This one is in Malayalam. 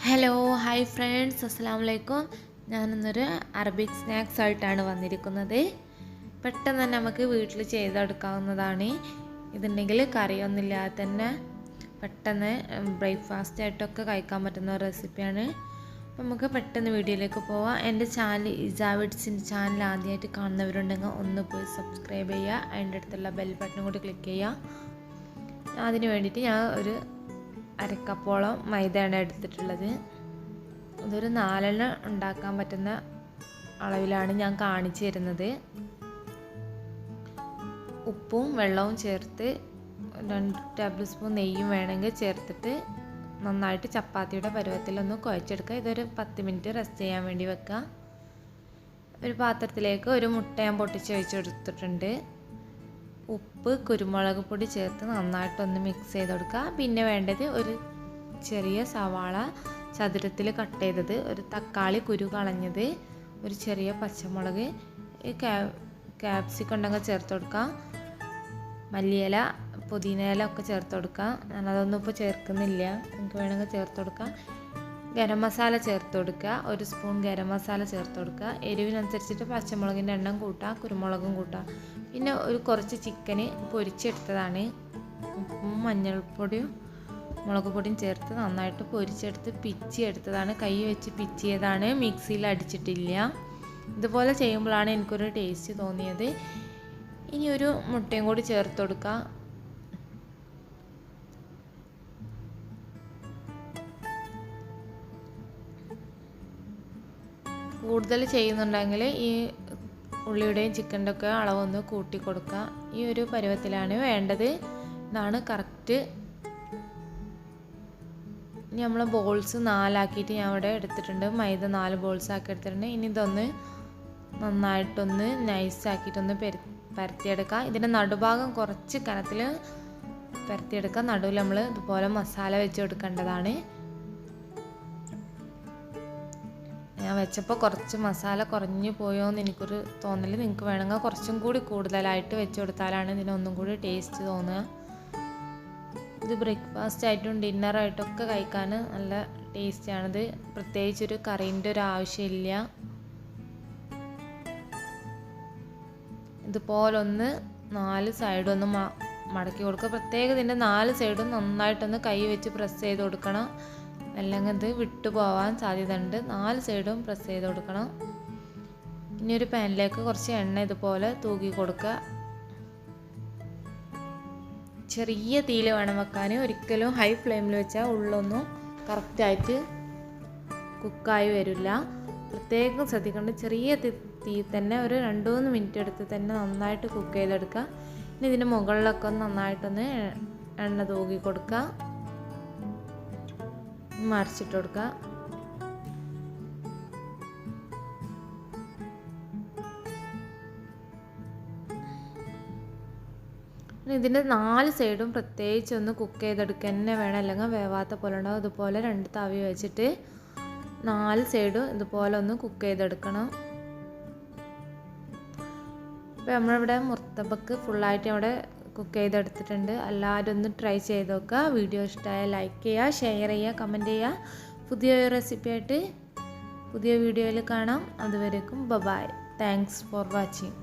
ഹലോ ഹായ് ഫ്രണ്ട്സ്, അസ്സലാമലൈക്കും. ഞാനിന്നൊരു അറബിക് സ്നാക്സ് ആയിട്ടാണ് വന്നിരിക്കുന്നത്. പെട്ടെന്ന് തന്നെ നമുക്ക് വീട്ടിൽ ചെയ്തെടുക്കാവുന്നതാണ്. ഇതുണ്ടെങ്കിൽ കറിയൊന്നുമില്ലാതെ തന്നെ പെട്ടെന്ന് ബ്രേക്ക്ഫാസ്റ്റ് ആയിട്ടൊക്കെ കഴിക്കാൻ പറ്റുന്ന ഒരു റെസിപ്പിയാണ്. അപ്പോൾ നമുക്ക് പെട്ടെന്ന് വീഡിയോയിലേക്ക് പോവാം. എൻ്റെ ചാനൽ ഇസാവിഡ്സിൻ്റെ ചാനൽ ആദ്യമായിട്ട് കാണുന്നവരുണ്ടെങ്കിൽ ഒന്ന് പോയി സബ്സ്ക്രൈബ് ചെയ്യുക. അതിൻ്റെ അടുത്തുള്ള ബെൽ ബട്ടൺ കൂടി ക്ലിക്ക് ചെയ്യുക. അതിന് വേണ്ടിയിട്ട് ഞാൻ ഒരു അരക്കപ്പോളം മൈദയാണ് എടുത്തിട്ടുള്ളത്. ഇതൊരു 4 ഉണ്ടാക്കാൻ പറ്റുന്ന അളവിലാണ് ഞാൻ കാണിച്ചു തരുന്നത്. ഉപ്പും വെള്ളവും ചേർത്ത് 2 ടേബിൾ സ്പൂൺ നെയ്യും വേണമെങ്കിൽ ചേർത്തിട്ട് നന്നായിട്ട് ചപ്പാത്തിയുടെ പരുവത്തിലൊന്ന് കുഴച്ചെടുക്കുക. ഇതൊരു 10 മിനിറ്റ് റെസ്റ്റ് ചെയ്യാൻ വേണ്ടി വെക്കുക. ഒരു പാത്രത്തിലേക്ക് ഒരു മുട്ട ഞാൻ പൊട്ടിച്ച് ഒഴിച്ചെടുത്തിട്ടുണ്ട്. ഉപ്പ്, കുരുമുളക് പൊടി ചേർത്ത് നന്നായിട്ടൊന്ന് മിക്സ് ചെയ്ത് കൊടുക്കുക. പിന്നെ വേണ്ടത് ഒരു ചെറിയ സവാള ചതുരത്തിൽ കട്ട് ചെയ്തത്, ഒരു തക്കാളി കുരു കളഞ്ഞത്, ഒരു ചെറിയ പച്ചമുളക്, ക്യാപ്സിക്കം ഉണ്ടെങ്കിൽ ചേർത്ത് കൊടുക്കുക. മല്ലിയില, പുതിന ഇല ഒക്കെ ചേർത്ത് കൊടുക്കുക. ഞാനതൊന്നും ഇപ്പോൾ ചേർക്കുന്നില്ല, നിങ്ങൾക്ക് വേണമെങ്കിൽ ചേർത്ത് കൊടുക്കുക. ഗരം മസാല ചേർത്ത് കൊടുക്കുക. 1 സ്പൂൺ ഗരം മസാല ചേർത്ത് കൊടുക്കുക. എരിവിനനുസരിച്ചിട്ട് പച്ചമുളകിൻ്റെ എണ്ണം കൂട്ടുക, കുരുമുളകും കൂട്ടുക. പിന്നെ കുറച്ച് ചിക്കന് പൊരിച്ചെടുത്തതാണ്. ഉപ്പും മഞ്ഞൾപ്പൊടിയും മുളക് പൊടിയും ചേർത്ത് നന്നായിട്ട് പൊരിച്ചെടുത്ത് പിച്ചിയെടുത്തതാണ്. കൈ വെച്ച് പിച്ചിയതാണ്, മിക്സിയിൽ അടിച്ചിട്ടില്ല. ഇതുപോലെ ചെയ്യുമ്പോഴാണ് എനിക്കൊരു ടേസ്റ്റ് തോന്നിയത്. ഇനി ഒരു മുട്ടയും കൂടി ചേർത്ത് കൊടുക്കുക. കൂടുതൽ ചെയ്യുന്നുണ്ടെങ്കിൽ ഈ ഉള്ളിയുടെയും ചിക്കൻ്റെ ഒക്കെ അളവൊന്ന് കൂട്ടി കൊടുക്കുക. ഈ ഒരു പരുവത്തിലാണ് വേണ്ടത്. ഇതാണ് കറക്റ്റ്. ഇനി നമ്മൾ ബോൾസ് 4 ആക്കിയിട്ട് ഞാൻ ഇവിടെ എടുത്തിട്ടുണ്ട്. മൈദ 4 ബോൾസ് ആക്കി എടുത്തിട്ടുണ്ട്. ഇനി ഇതൊന്ന് നന്നായിട്ടൊന്ന് നൈസാക്കിയിട്ടൊന്ന് പരത്തിയെടുക്കുക. ഇതിൻ്റെ നടുഭാഗം കുറച്ച് കനത്തിൽ പരത്തിയെടുക്കുക. നടുവിൽ നമ്മൾ ഇതുപോലെ മസാല വെച്ച് കൊടുക്കേണ്ടതാണ്. ഞാൻ വെച്ചപ്പോൾ കുറച്ച് മസാല കുറഞ്ഞു പോയോ എന്ന് എനിക്കൊരു തോന്നൽ. നിങ്ങൾക്ക് വേണമെങ്കിൽ കുറച്ചും കൂടി കൂടുതലായിട്ട് വെച്ച് കൊടുത്താലാണ് ഇതിനൊന്നും കൂടി ടേസ്റ്റ് തോന്നുക. ഇത് ബ്രേക്ക്ഫാസ്റ്റ് ആയിട്ടും ഡിന്നറായിട്ടൊക്കെ കഴിക്കാൻ നല്ല ടേസ്റ്റിയാണിത്. പ്രത്യേകിച്ചൊരു കറീൻ്റെ ഒരു ആവശ്യമില്ല. ഇതുപോലൊന്ന് 4 സൈഡൊന്ന് മടക്കി കൊടുക്കുക. പ്രത്യേകം ഇതിൻ്റെ 4 സൈഡും നന്നായിട്ടൊന്ന് കൈ വെച്ച് പ്രസ് ചെയ്ത് കൊടുക്കണം, അല്ലെങ്കിൽ ഇത് വിട്ടു പോവാൻ സാധ്യതയുണ്ട്. 4 സൈഡും പ്രസ് ചെയ്ത് കൊടുക്കണം. ഇനി ഒരു പാനിലേക്ക് കുറച്ച് എണ്ണ ഇതുപോലെ തൂക്കി കൊടുക്കുക. ചെറിയ തീയിൽ വേണം വെക്കാൻ. ഒരിക്കലും ഹൈ ഫ്ലെയിമിൽ വെച്ചാൽ ഉള്ളൊന്നും കറക്റ്റായിട്ട് കുക്കായി വരില്ല. പ്രത്യേകം ശ്രദ്ധിക്കേണ്ട. ചെറിയ തീ തന്നെ ഒരു 2-3 മിനിറ്റ് എടുത്ത് തന്നെ നന്നായിട്ട് കുക്ക് ചെയ്തെടുക്കുക. ഇനി ഇതിൻ്റെ മുകളിലൊക്കെ ഒന്ന് നന്നായിട്ടൊന്ന് എണ്ണ തൂക്കി കൊടുക്കുക. മറിച്ചിട്ട് കൊടുക്കുക. ഇതിൻ്റെ 4 സൈഡും പ്രത്യേകിച്ച് ഒന്ന് കുക്ക് ചെയ്തെടുക്കുക തന്നെ വേണം, അല്ലെങ്കിൽ വേവാത്ത പോലെ ഉണ്ടാവും. ഇതുപോലെ 2 തവി വെച്ചിട്ട് 4 സൈഡും ഇതുപോലെ ഒന്ന് കുക്ക് ചെയ്തെടുക്കണം. അപ്പോൾ നമ്മളിവിടെ മുർത്തബക്ക് ഫുള്ളായിട്ട് അവിടെ കുക്ക് ചെയ്തെടുത്തിട്ടുണ്ട്. എല്ലാവരും ഒന്ന് ട്രൈ ചെയ്ത് നോക്കുക. വീഡിയോ ഇഷ്ടമായാൽ ലൈക്ക് ചെയ്യുക, ഷെയർ ചെയ്യുക, കമൻറ്റ് ചെയ്യുക. പുതിയ റെസിപ്പി ആയിട്ട് പുതിയ വീഡിയോയിൽ കാണാം. അതുവരേക്കും ബൈ. Thanks for watching.